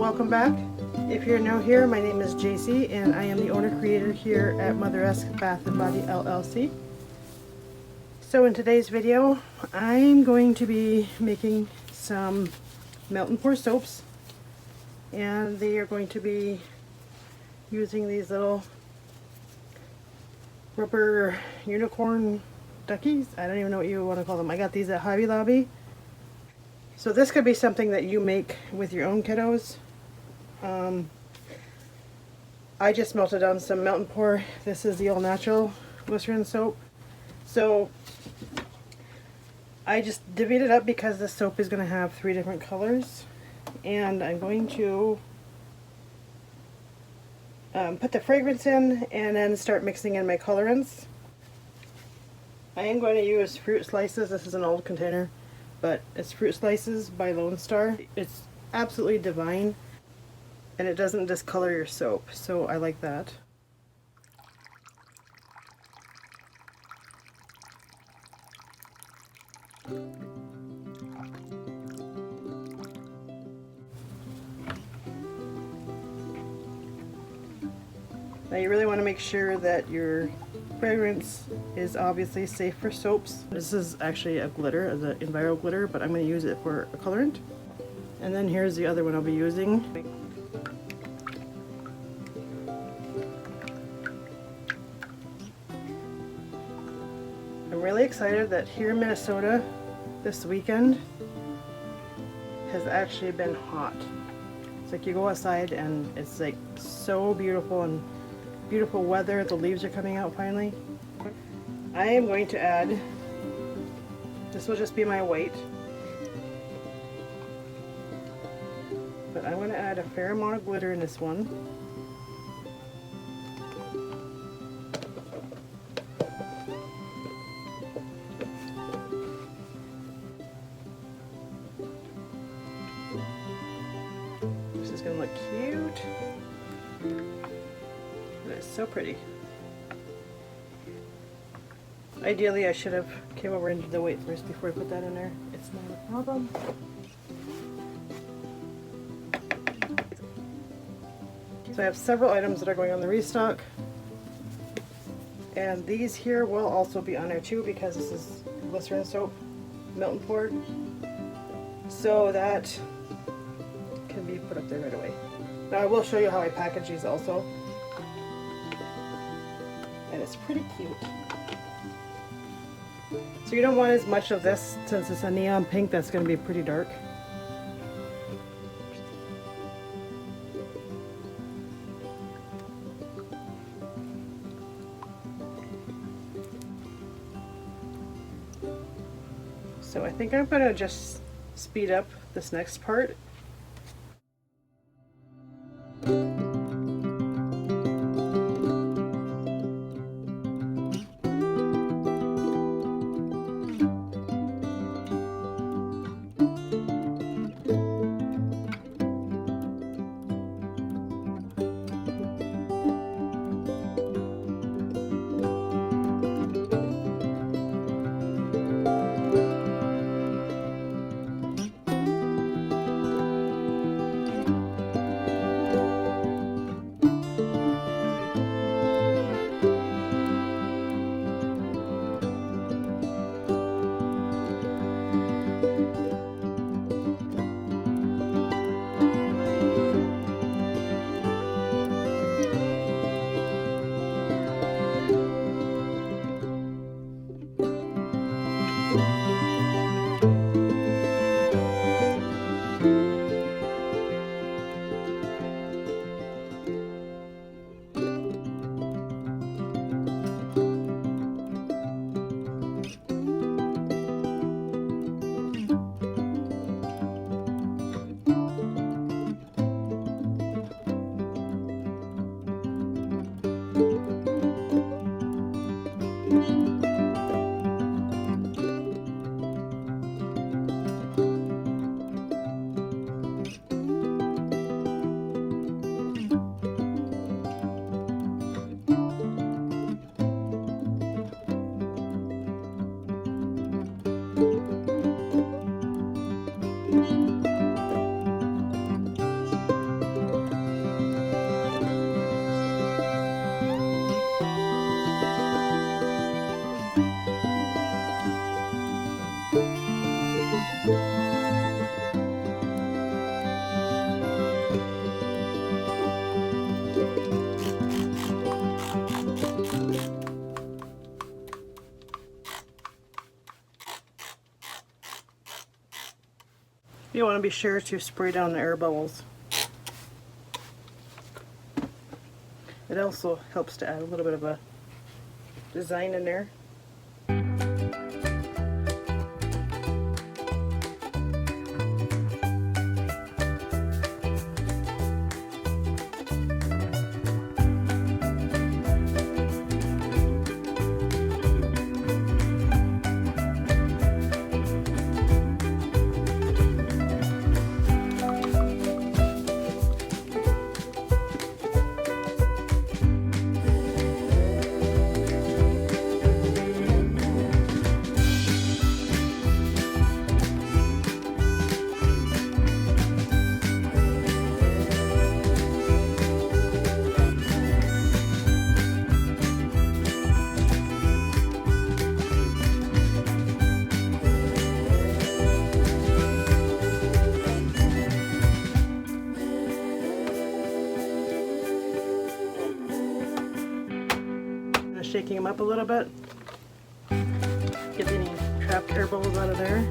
welcome back. If you're new here, my name is JC and I am the owner-creator here at Motheresque Bath & Body LLC. So in today's video, I'm going to be making some melt and pour soaps, and they are going to be using these little rubber unicorn duckies. I don't even know what you want to call them. I got these at Hobby Lobby. So this could be something that you make with your own kiddos. I just melted down some melt and pour. This is the all natural glycerin soap. So I just divvied it up because the soap is going to have 3 different colors, and I'm going to put the fragrance in and then start mixing in my colorants. I am going to use fruit slices. This is an old container, but it's fruit slices by Lone Star. It's absolutely divine, and it doesn't discolor your soap, so I like that. Now you really want to make sure that your fragrance is obviously safe for soaps. This is actually a glitter, the Enviro glitter, but I'm going to use it for a colorant. And then here's the other one I'll be using. I'm really excited that here in Minnesota this weekend has actually been hot. It's like you go outside and it's like so beautiful and beautiful weather. The leaves are coming out finally. I am going to add, this will just be my white, but I want to add a fair amount of glitter in this one. This is going to look cute. It's so pretty. Ideally, I should have came over and did the white first before I put that in there. It's not a problem. So I have several items that are going on the restock, and these here will also be on there too because this is glycerin soap, melt and poured, so that can be put up there right away. Now I will show you how I package these also. And it's pretty cute. So you don't want as much of this, since it's a neon pink, that's going to be pretty dark. So I think I'm going to just speed up this next part. You want to be sure to spray down the air bubbles. It also helps to add a little bit of a design in there. Shaking them up a little bit, get any trapped air bubbles out of there.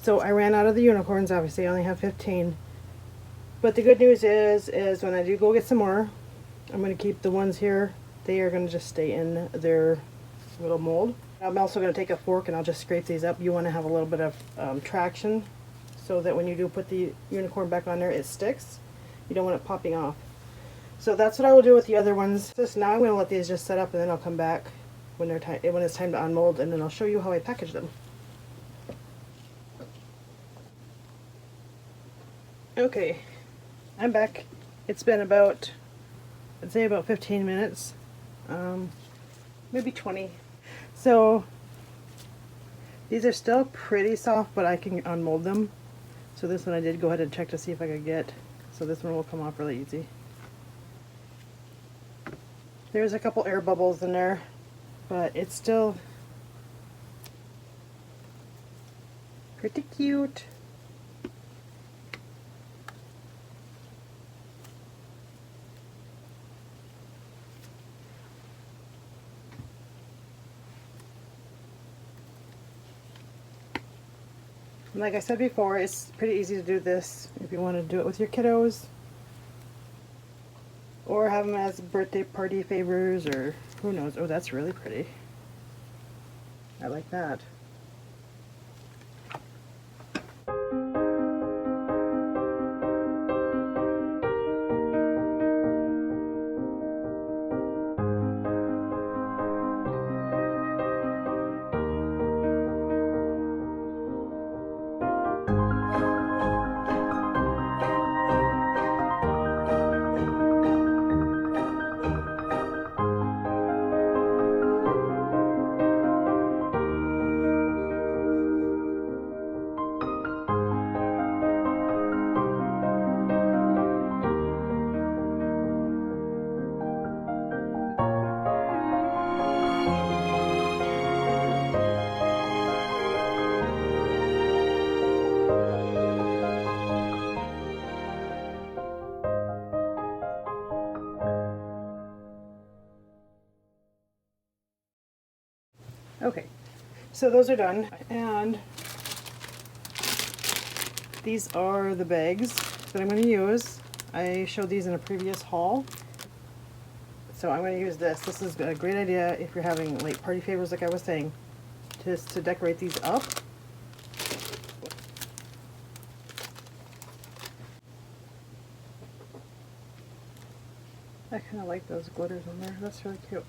So I ran out of the unicorns. Obviously I only have 15. But the good news is when I do go get some more, I'm going to keep the ones here. They are going to just stay in their little mold. I'm also going to take a fork and I'll just scrape these up. You want to have a little bit of traction so that when you do put the unicorn back on there, it sticks. You don't want it popping off. So that's what I will do with the other ones. Just now I'm going to let these just set up and then I'll come back when it's time to unmold, and then I'll show you how I package them. Okay, I'm back. It's been about, I'd say about 15 minutes, maybe 20. So these are still pretty soft, but I can unmold them. So this one I did go ahead and check to see if I could get, so this one will come off really easy. There's a couple air bubbles in there, but it's still pretty cute. Like I said before, it's pretty easy to do this if you want to do it with your kiddos, or have them as birthday party favors, or who knows. Oh, that's really pretty. I like that. Okay, so those are done, and these are the bags that I'm going to use. I showed these in a previous haul. So I'm going to use this. This is a great idea if you're having like party favors, like I was saying, just to decorate these up. I kind of like those glitters in there. That's really cute.